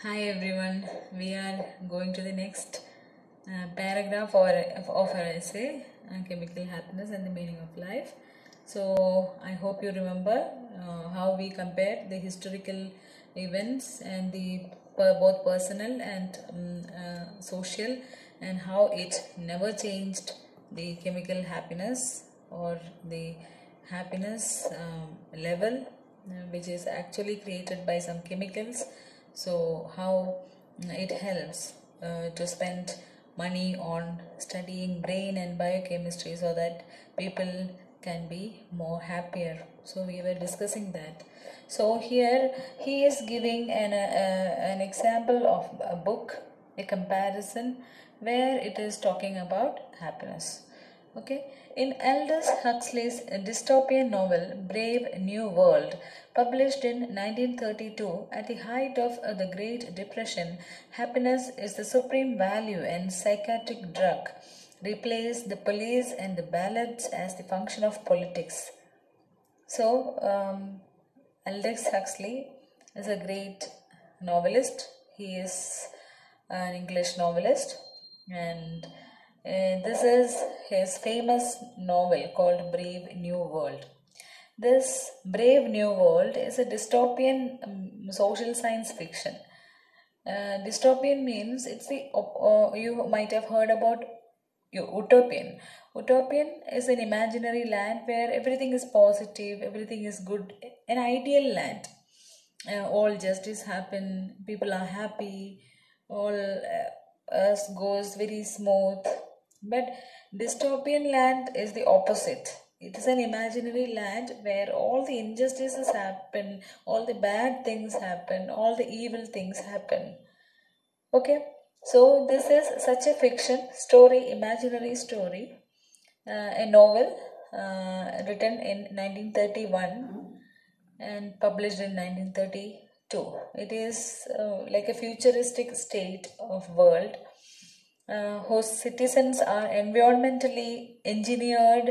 Hi everyone, we are going to the next paragraph of our essay, Chemical Happiness and the Meaning of Life. So, I hope you remember how we compared the historical events and the both personal and social, and how it never changed the chemical happiness or the happiness level, which is actually created by some chemicals. So how it helps to spend money on studying brain and biochemistry so that people can be more happier. So we were discussing that. So here he is giving an example of a book, a comparison where it is talking about happiness. Okay, in Aldous Huxley's dystopian novel Brave New World, published in 1932, at the height of the Great Depression, happiness is the supreme value and psychiatric drug. Replace the police and the ballots as the function of politics. So, Aldous Huxley is a great novelist. He is an English novelist, and this is his famous novel called Brave New World. This Brave New World is a dystopian social science fiction. Dystopian means it's the you might have heard about utopian. Utopian is an imaginary land where everything is positive, everything is good, an ideal land. All justice happen, people are happy, all us goes very smooth. But dystopian land is the opposite. It is an imaginary land where all the injustices happen, all the bad things happen, all the evil things happen. Okay, so this is such a fiction story, imaginary story, a novel written in 1931 and published in 1932. It is like a futuristic state of world whose citizens are environmentally engineered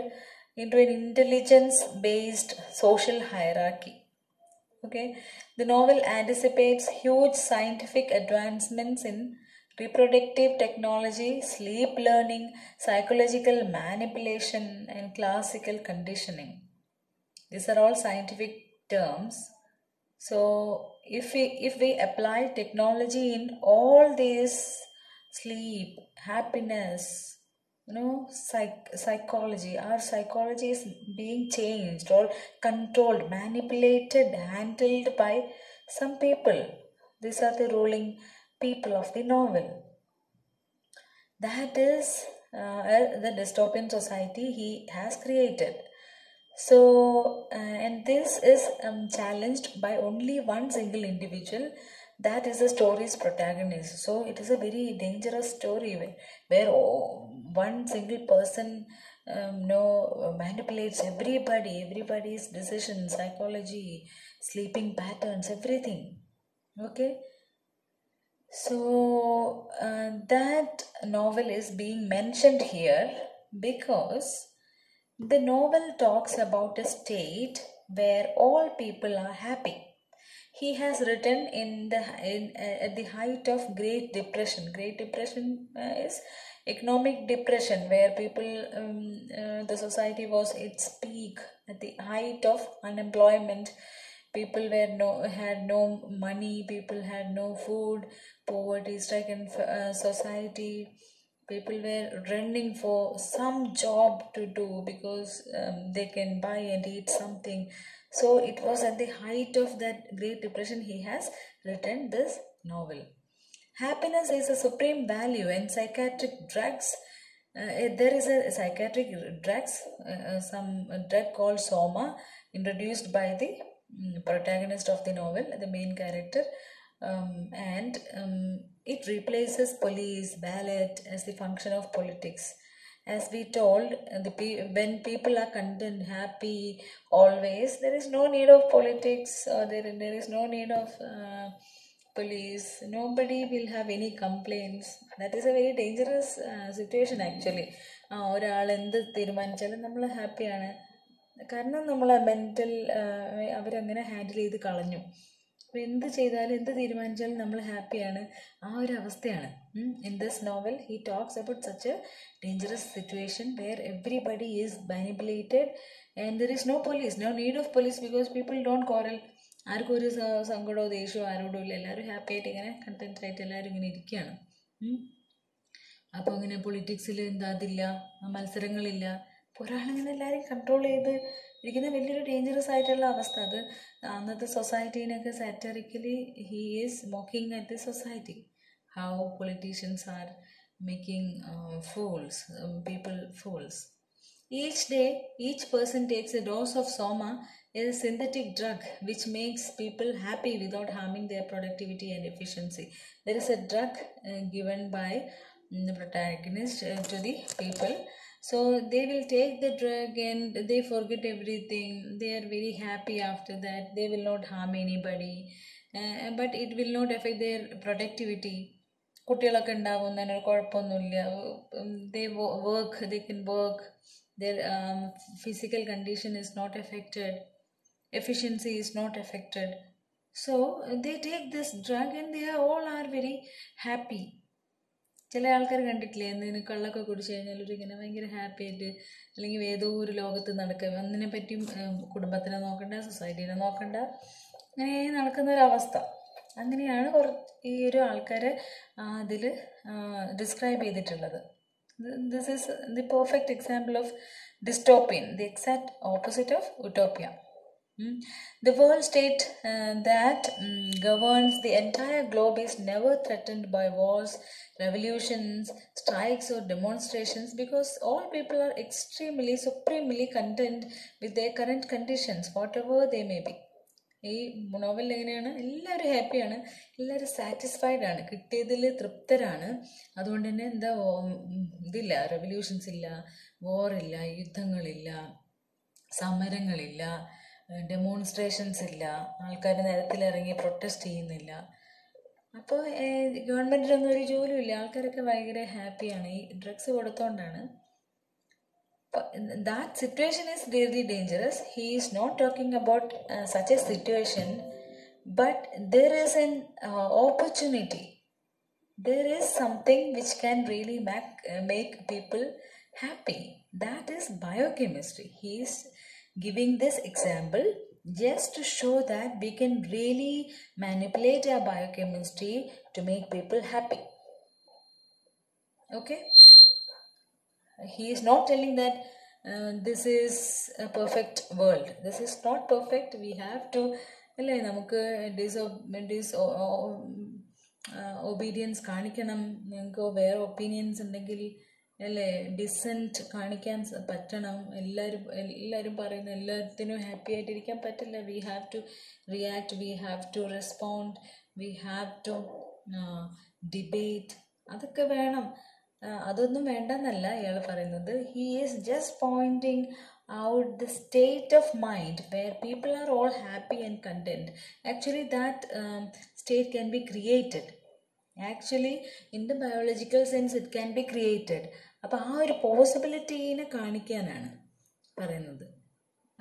into an intelligence-based social hierarchy. Okay, the novel anticipates huge scientific advancements in reproductive technology, sleep learning, psychological manipulation, and classical conditioning. These are all scientific terms. So if we apply technology in all these, sleep, happiness, psychology, our psychology is being changed or controlled, manipulated, handled by some people. These are the ruling people of the novel. That is the dystopian society he has created. So, and this is challenged by only one single individual, that is the story's protagonist. So, it is a very dangerous story where one single person manipulates everybody's decisions, psychology, sleeping patterns, everything. Okay. So, that novel is being mentioned here because the novel talks about a state where all people are happy. He has written at the height of Great Depression. Great Depression is economic depression, where the society was its peak, at the height of unemployment. People had no money. People had no food. Poverty-stricken society. People were running for some job to do because they can buy and eat something. So it was at the height of that Great Depression he has written this novel. Happiness is a supreme value, and psychiatric drugs. There is a psychiatric drugs, some drug called Soma, introduced by the protagonist of the novel, the main character, and it replaces police, ballot as the function of politics. As we told, when people are content, happy, always, there is no need of politics, or there is no need of police. Nobody will have any complaints. That is a very dangerous situation actually. ഒരാൾ എന്ത് തീരുമാനിച്ചാലും നമ്മൾ ഹാപ്പിയാണ്, കാരണം നമ്മൾ mental അവരങ്ങനെ handle ചെയ്ത് കളഞ്ഞു. അപ്പോൾ എന്ത് ചെയ്താലും എന്ത് തീരുമാനിച്ചാലും നമ്മൾ ഹാപ്പിയാണ്. ആ ഒരു അവസ്ഥയാണ്. In this novel he talks about such a dangerous situation where everybody is manipulated and there is no police, no need of police because people don't quarrel. ആർക്കും ഒരു സങ്കടമോ ദേഷ്യമോ ആരോടും ഇല്ല. എല്ലാവരും ഹാപ്പി ആയിട്ട് ഇങ്ങനെ കണ്ടൻറ്റായിട്ട് എല്ലാവരും ഇങ്ങനെ ഇരിക്കുകയാണ്. അപ്പോൾ ഇങ്ങനെ പൊളിറ്റിക്സിൽ എന്താ അതില്ല, മത്സരങ്ങളില്ല. അപ്പോൾ ഒരാളിങ്ങനെ എല്ലാവരും കൺട്രോൾ ചെയ്ത് ഇരിക്കുന്ന വലിയൊരു ഡേഞ്ചറസ് ആയിട്ടുള്ള അവസ്ഥ. അത് അന്നത്തെ സൊസൈറ്റീനൊക്കെ satirically he is mocking at the society, how politicians are making fools, people fools. Each day, each person takes a dose of soma, a synthetic drug which makes people happy without harming their productivity and efficiency. There is a drug given by the protagonist to the people. So they will take the drug and they forget everything. They are very happy after that. They will not harm anybody. But it will not affect their productivity. കുട്ടികളൊക്കെ ഉണ്ടാവും, അതിനൊരു കുഴപ്പമൊന്നുമില്ല. They can work. Their physical condition is not affected. Efficiency is not affected. So they take this drug and they all are very happy. ചില ആൾക്കാർ കണ്ടിട്ടില്ലേ, എന്തിനു കള്ളൊക്കെ കുടിച്ചു കഴിഞ്ഞാൽ ഒരു ഇങ്ങനെ ഭയങ്കര ഹാപ്പി ആയിട്ട്, അല്ലെങ്കിൽ ഏതോ ഒരു ലോകത്ത് നടക്കുക, ഒന്നിനെ പറ്റിയും കുടുംബത്തിനെ നോക്കണ്ട, സൊസൈറ്റീനെ നോക്കണ്ട, അങ്ങനെ നടക്കുന്നൊരവസ്ഥ. അങ്ങനെയാണ് ഈ ഒരു ആൾക്കാരെ അതിൽ ഡിസ്ക്രൈബ് ചെയ്തിട്ടുള്ളത്. This is the perfect example of dystopian, the exact opposite of utopia. The world state that governs the entire globe is never threatened by wars, revolutions, strikes or demonstrations because all people are extremely, supremely content with their current conditions, whatever they may be. ഈ നോവലിൽ എങ്ങനെയാണ്, എല്ലാവരും ഹാപ്പിയാണ്, എല്ലാവരും satisfied ആണ്, കിട്ടിയതിൽ തൃപ്തരാണ്. അതുകൊണ്ട് തന്നെ എന്താ ഇതില്ല, റെവല്യൂഷൻസ് ഇല്ല, വോറില്ല, യുദ്ധങ്ങളില്ല, സമരങ്ങളില്ല, ഡെമോൺസ്ട്രേഷൻസ് ഇല്ല, ആൾക്കാർ നിരത്തിലിറങ്ങി പ്രൊട്ടസ്റ്റ് ചെയ്യുന്നില്ല. അപ്പോൾ ഗവൺമെൻറ്റിനൊന്നും ഒരു ജോലിയും ഇല്ല, ആൾക്കാരൊക്കെ ഭയങ്കര ഹാപ്പിയാണ്. ഈ drugs കൊടുത്തോണ്ടാണ്. That situation is really dangerous. He is not talking about such a situation, but there is an opportunity. There is something which can really make people happy. That is biochemistry. He is giving this example just to show that we can really manipulate our biochemistry to make people happy. Okay? He is not telling that this is a perfect world. This is not perfect. We have to, അല്ലേ, നമുക്ക് obedience കാണിക്കണം. നിങ്ങൾക്ക് വേറെ opinions ഉണ്ടെങ്കിൽ അല്ലേ decent കാണിക്കാൻ പറ്റണം. എല്ലാവരും പറയുന്ന എല്ലാത്തിനും ഹാപ്പി ആയിട്ടിരിക്കാൻ പറ്റില്ല. We have to react, we have to respond, we have to debate. അതൊക്കെ വേണം. അതൊന്നും വേണ്ടെന്നല്ല ഇയാൾ പറയുന്നത്. He is just pointing out the state of mind where people are all happy and content. Actually that state can be created. Actually in the biological sense it can be created. അപ്പോൾ ആ ഒരു പോസിബിലിറ്റീനെ കാണിക്കാനാണ് പറയുന്നത്.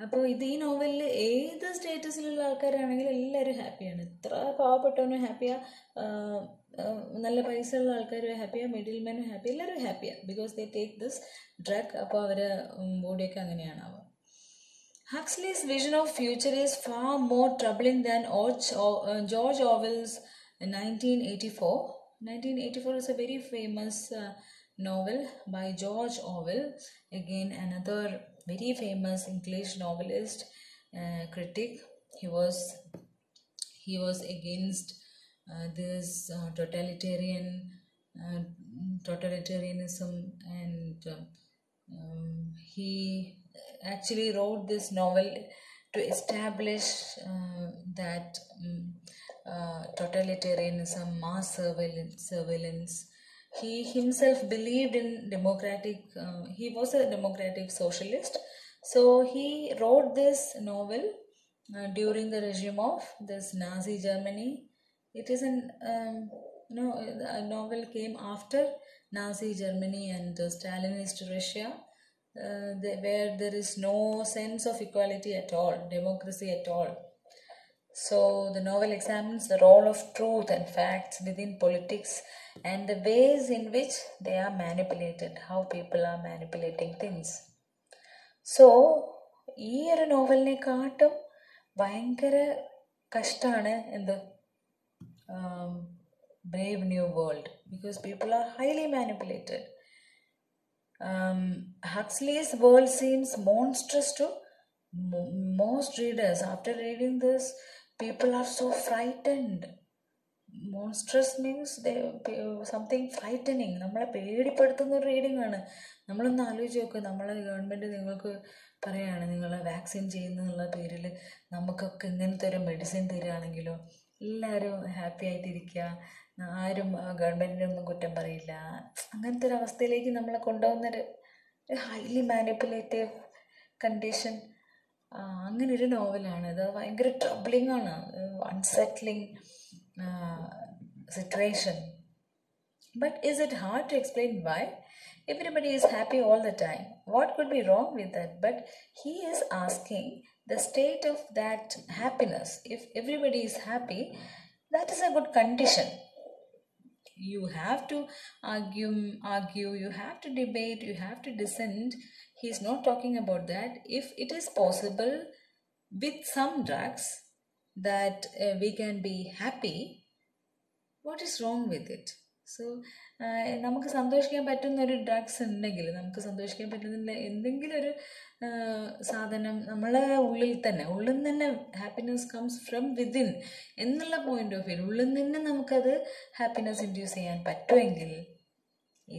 അപ്പോൾ ഈ നോവലിൽ ഏത് സ്റ്റേറ്റസിലുള്ള ആൾക്കാരാണെങ്കിലും എല്ലാവരും ഹാപ്പിയാണ്. എത്ര പാവപ്പെട്ടവനും ഹാപ്പിയാണ്, നല്ല പൈസ ഉള്ള ആൾക്കാരും ഹാപ്പിയാണ്, മിഡിൽ മാനും ഹാപ്പി, എല്ലാവരും ഹാപ്പിയാണ്. Because they take this drug. അപ്പോൾ അവരെ ബോഡിയൊക്കെ അങ്ങനെയാണ് ആവുക. Huxley's vision of future is far more troubling than George Orwell's 1984. 1984 is a very famous novel by George Orwell. Again, another very famous English novelist, critic. He was against this totalitarianism, and he actually wrote this novel to establish that totalitarianism, mass surveillance. He himself believed in democratic, he was a democratic socialist. So he wrote this novel during the regime of this Nazi Germany. It is a novel came after Nazi Germany and Stalinist Russia, where there is no sense of equality at all, democracy at all. So the novel examines the role of truth and facts within politics and the ways in which they are manipulated, how people are manipulating things. So ഈ ഒരു നോവലിനെക്കാട്ടും ഭയങ്കര കഷ്ടമാണ് എന്ത് Brave New World, because people are highly manipulated. Huxley's world seems monstrous to most readers. After reading this, people are so frightened. Monstrous means something frightening. നമ്മളെ പേടിപ്പെടുത്തുന്ന ഒരു reading ആണ്. നമ്മളൊന്ന് ആലോചിച്ച് നോക്കുക, നമ്മളെ ഗവൺമെൻറ് നിങ്ങൾക്ക് പറയുകയാണ് നിങ്ങൾ വാക്സിൻ ചെയ്യുന്നുള്ള പേരിൽ നമുക്കൊക്കെ ഇങ്ങനത്തെ ഒരു മെഡിസിൻ തരികയാണെങ്കിലോ എല്ലാവരും ഹാപ്പി ആയിട്ടിരിക്കുക, ആരും ഗവൺമെൻറ്റിനെ ഒന്നും കുറ്റം പറയില്ല. അങ്ങനത്തെ ഒരു അവസ്ഥയിലേക്ക് നമ്മളെ കൊണ്ടുപോകുന്നൊരു ഹൈലി മാനിപ്പുലേറ്റീവ് കണ്ടീഷൻ. അങ്ങനെ ഒരു നോവലാണ് ഇത്. ഭയങ്കര ട്രബിളിംഗ് ആണ്, അൺസെറ്റിലിംഗ് situation. But is it hard to explain why? Everybody is happy all the time. What could be wrong with that? But he is asking the state of that happiness. If everybody is happy, that is a good condition. You have to argue, you have to debate, you have to dissent. He is not talking about that. If it is possible with some drugs that we can be happy, what is wrong with it? So നമുക്ക് സന്തോഷിക്കാൻ പറ്റുന്ന ഒരു drugs ഉണ്ടെങ്കിൽ, നമുക്ക് സന്തോഷിക്കാൻ പറ്റുന്ന എന്തെങ്കിലും ഒരു സാധനം നമ്മളെ ഉള്ളിൽ തന്നെ ഹാപ്പിനെസ് കംസ് ഫ്രം വിതിൻ എന്നുള്ള പോയിന്റ് ഓഫ് വ്യൂ, ഉള്ളിൽ നിന്ന് നമുക്കത് ഹാപ്പിനെസ് ഇൻഡ്യൂസ് ചെയ്യാൻ പറ്റുമെങ്കിൽ,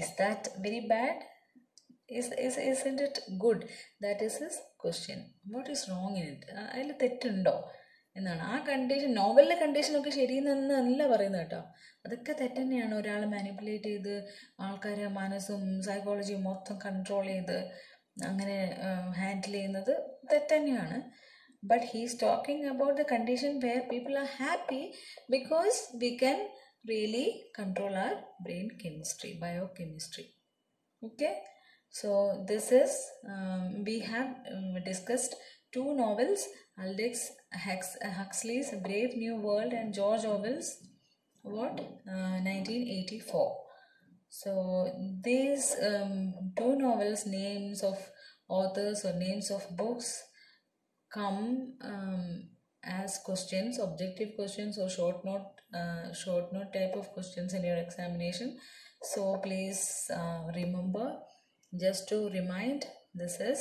is that very bad? Isn't it good? That is his question. What is wrong in it? അതിൽ തെറ്റുണ്ടോ എന്നാണ്. ആ കണ്ടീഷൻ, നോവലിലെ കണ്ടീഷനൊക്കെ ശരിയെന്നല്ല പറയുന്നത് കേട്ടോ, അതൊക്കെ തെറ്റന്നെയാണ്. ഒരാളെ മാനിപ്പുലേറ്റ് ചെയ്ത് ആൾക്കാരെ മനസ്സും സൈക്കോളജിയും മൊത്തം കൺട്രോൾ ചെയ്ത് അങ്ങനെ ഹാൻഡിൽ ചെയ്യുന്നത് തെറ്റന്നെയാണ്. But he's talking about the condition where people are happy because we can really control our brain chemistry, biochemistry. Okay, so this is we have discussed two novels, Aldous Huxley's Brave New World and George Orwell's 1984. So these two novels, names of authors or names of books come as questions, objective questions or short note type of questions in your examination. So please remember, just to remind, this is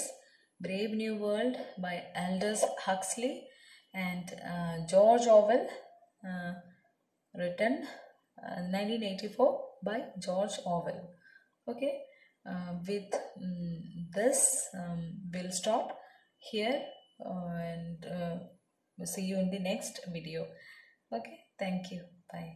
Brave New World by Aldous Huxley and George Orwell, written 1984 by George Orwell. Okay, with this we'll stop here and see you in the next video. Okay, thank you, bye.